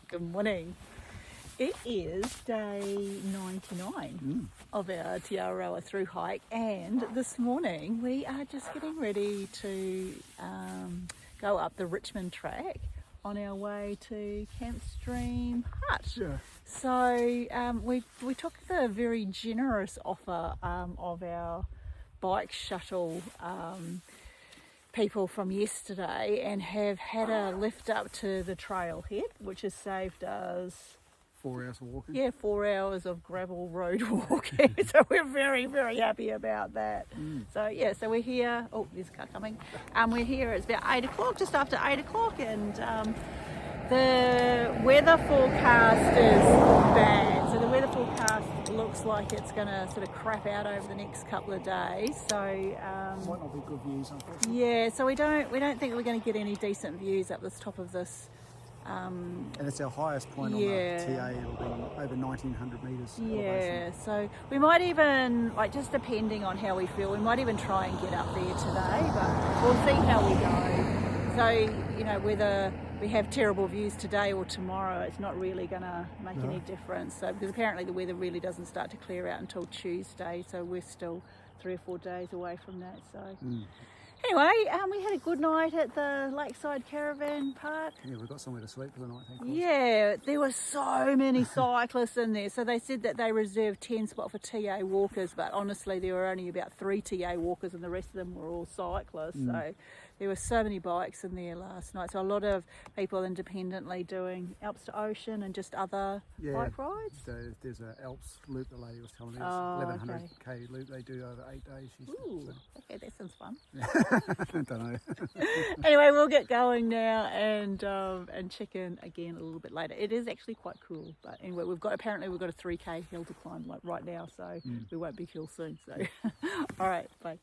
Good morning. It is day 99 of our Te Araroa through hike, and this morning we are just getting ready to go up the Richmond track on our way to Camp Stream Hut. Yeah. So we took the very generous offer of our bike shuttle people from yesterday and have had a lift up to the trailhead, which has saved us 4 hours of walking. Yeah, 4 hours of gravel road walking. So we're very, very happy about that. So yeah, so we're here. Oh, there's a car coming. We're here. It's about 8 o'clock, just after 8 o'clock, and the weather forecast is bad. So the weather forecast looks like it's going to sort of crap out over the next couple of days. So Might not be good views, unfortunately. yeah, so we don't think we're going to get any decent views up this top of this. And it's our highest point on Yeah. the TA. It'll be over 1,900 metres Yeah, elevation. so we might even, like, just depending on how we feel, we might even try and get up there today, but we'll see how we go. So, you know, whether we have terrible views today or tomorrow, it's not really going to make any difference. So, because apparently the weather really doesn't start to clear out until Tuesday, so we're still 3 or 4 days away from that. So. Anyway, we had a good night at the Lakeside Caravan Park. Yeah, we've got somewhere to sleep for the night, thank God. Yeah, there were so many cyclists in there. So they said that they reserved 10 spots for TA walkers, but honestly there were only about 3 TA walkers and the rest of them were all cyclists. So there were so many bikes in there last night. So a lot of people independently doing Alps to Ocean and just other bike rides. So there's an Alps loop, the lady was telling me. It's Oh, 1100k loop they do over 8 days. She said, Ooh, so. okay, that sounds fun. I don't know. Anyway, we'll get going now and check in again a little bit later. It is actually quite cool, but anyway, apparently we've got a 3k hill to climb like right now, so we won't be killed soon. So, all right, bye.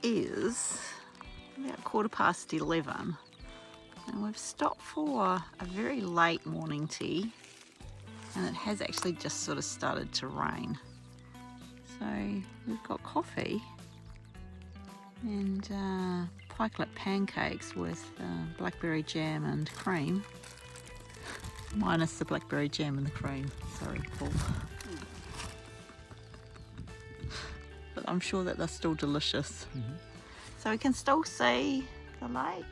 Is about 11:15 and we've stopped for a very late morning tea, and it has actually just sort of started to rain, so we've got coffee and pikelet pancakes with blackberry jam and cream, minus the blackberry jam and the cream, sorry Paul. But I'm sure that they're still delicious. So we can still see the lake,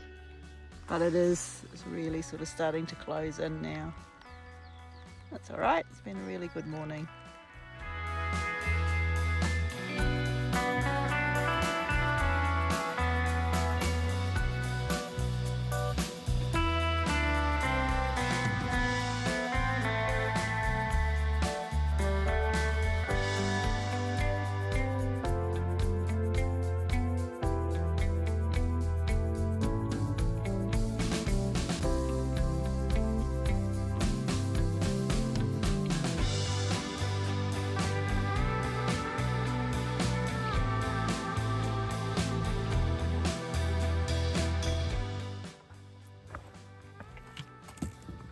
but it's really sort of starting to close in now. That's all right, it's been a really good morning.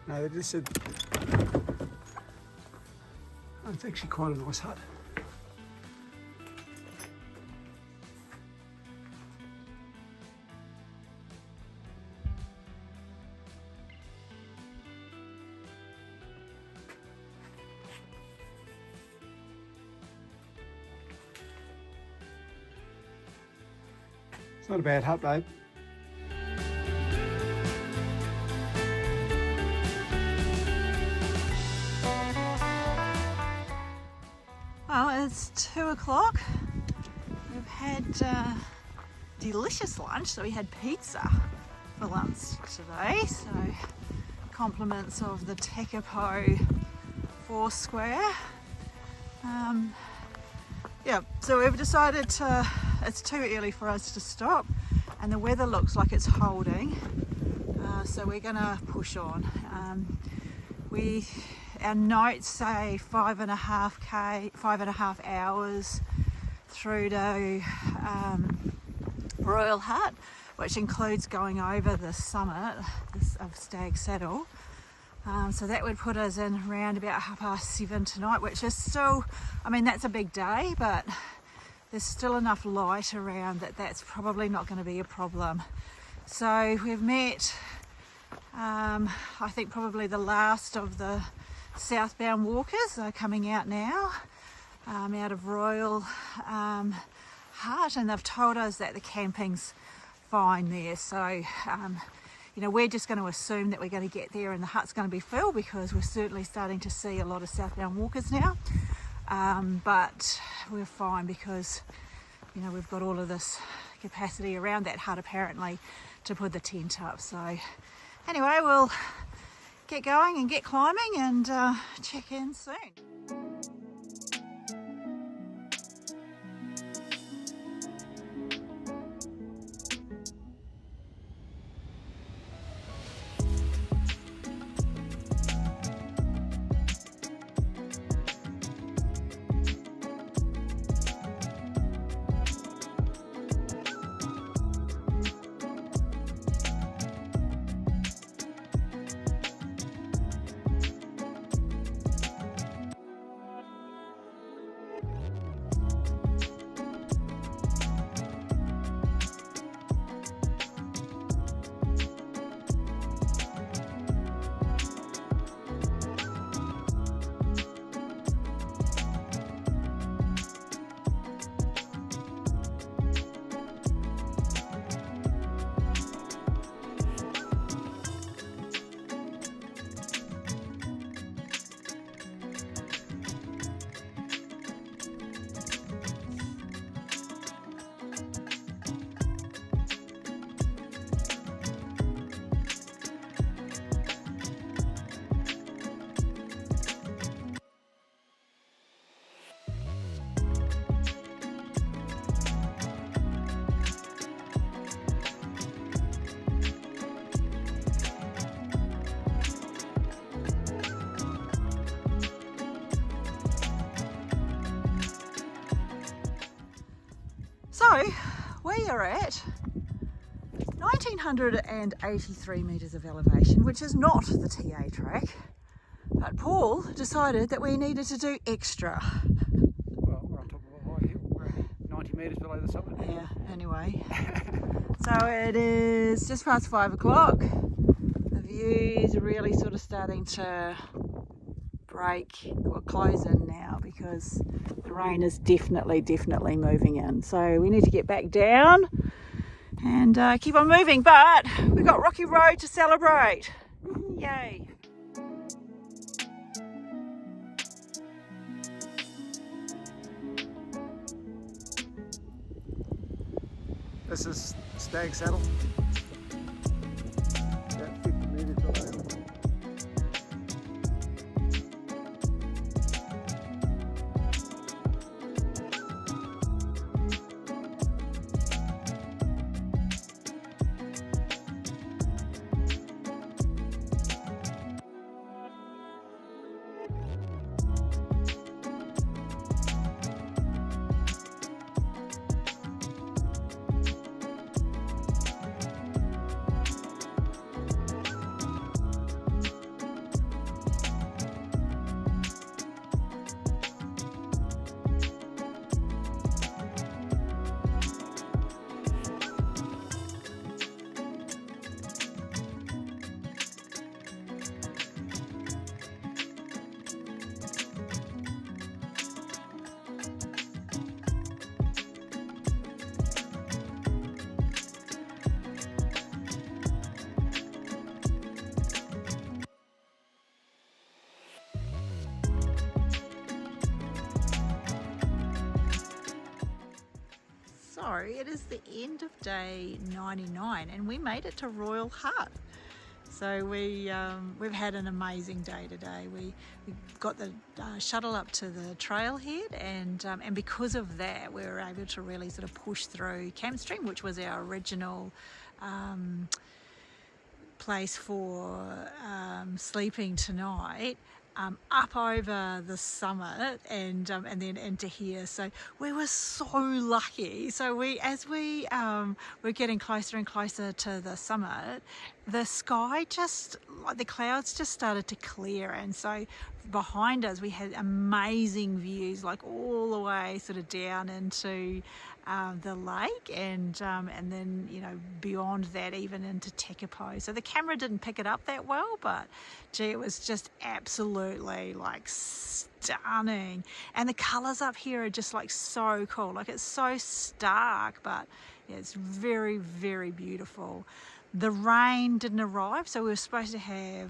No, they just said, it's actually quite a nice hut. It's not a bad hut, babe. Well, it's 2 o'clock. We've had delicious lunch, so we had pizza. for lunch today. So compliments of the Tekapo Foursquare. Yeah, so we've decided it's too early for us to stop, and the weather looks like it's holding, so we're gonna push on. Our notes say 5.5 hours through to Royal Hut, which includes going over the summit of Stag Saddle. So that would put us in around about 7:30 tonight, which is still, I mean, that's a big day, but there's still enough light around that that's probably not going to be a problem. So we've met, I think probably the last of the southbound walkers are coming out now, out of Royal Hut, and they've told us that the camping's fine there. So you know, we're just going to assume that we're going to get there and the hut's going to be filled, because we're certainly starting to see a lot of southbound walkers now. But we're fine because, you know, we've got all of this capacity around that hut apparently to put the tent up. So anyway, we'll get going and get climbing and check in soon. So we are at 1983 metres of elevation, which is not the TA track, but Paul decided that we needed to do extra. Well, we're on top of a high hill. We're only 90 metres below the summit. Yeah, anyway. So it is just past 5 o'clock. The view's really sort of starting to break or close in now, because the rain is definitely moving in. So we need to get back down and keep on moving, but we've got Rocky Road to celebrate. Yay. This is Stag Saddle. About 50 metres below. So it is the end of day 99 and we made it to Royal Hut. So we've had an amazing day today. We got the shuttle up to the trailhead, and because of that, we were able to really sort of push through Camp Stream, which was our original place for sleeping tonight. Up over the summit and then into here. So we were so lucky. So as we were getting closer and closer to the summit, the sky just, like the clouds just started to clear, and so behind us we had amazing views, like all the way sort of down into the lake, and then, you know, beyond that even into Tekapo. So the camera didn't pick it up that well, but gee, it was just absolutely like stunning. And the colours up here are just like so cool. Like it's so stark, but yeah, it's very, very beautiful. The rain didn't arrive, so we were supposed to have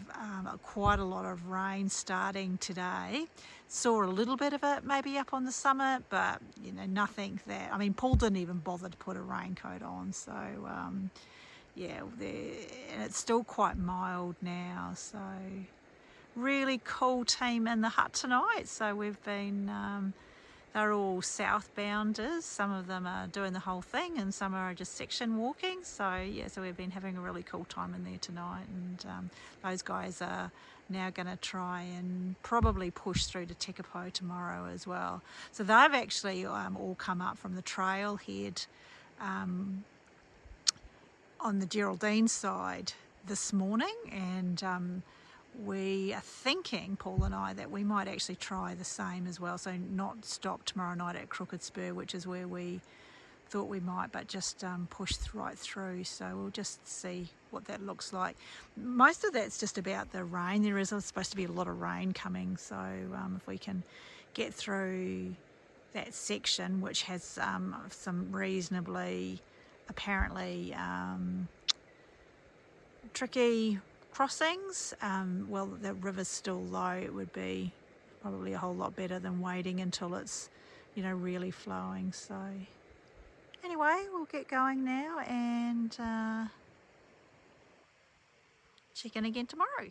quite a lot of rain starting today. Saw a little bit of it maybe up on the summit, but you know, nothing that, I mean, Paul didn't even bother to put a raincoat on, so yeah, and it's still quite mild now, so really cool team in the hut tonight. So we've been they're all southbounders. Some of them are doing the whole thing and some are just section walking. So yeah, so we've been having a really cool time in there tonight, and those guys are now going to try and probably push through to Tekapo tomorrow as well. So they've actually all come up from the trailhead on the Geraldine side this morning, and we are thinking, Paul and I, that we might actually try the same as well. So not stop tomorrow night at Crooked Spur, which is where we thought we might, but just push right through. So we'll just see what that looks like. Most of that's just about the rain. There is supposed to be a lot of rain coming, so if we can get through that section, which has some reasonably, apparently tricky crossings, well, the river's still low, it would be probably a whole lot better than waiting until it's, you know, really flowing. So anyway, we'll get going now and check in again tomorrow.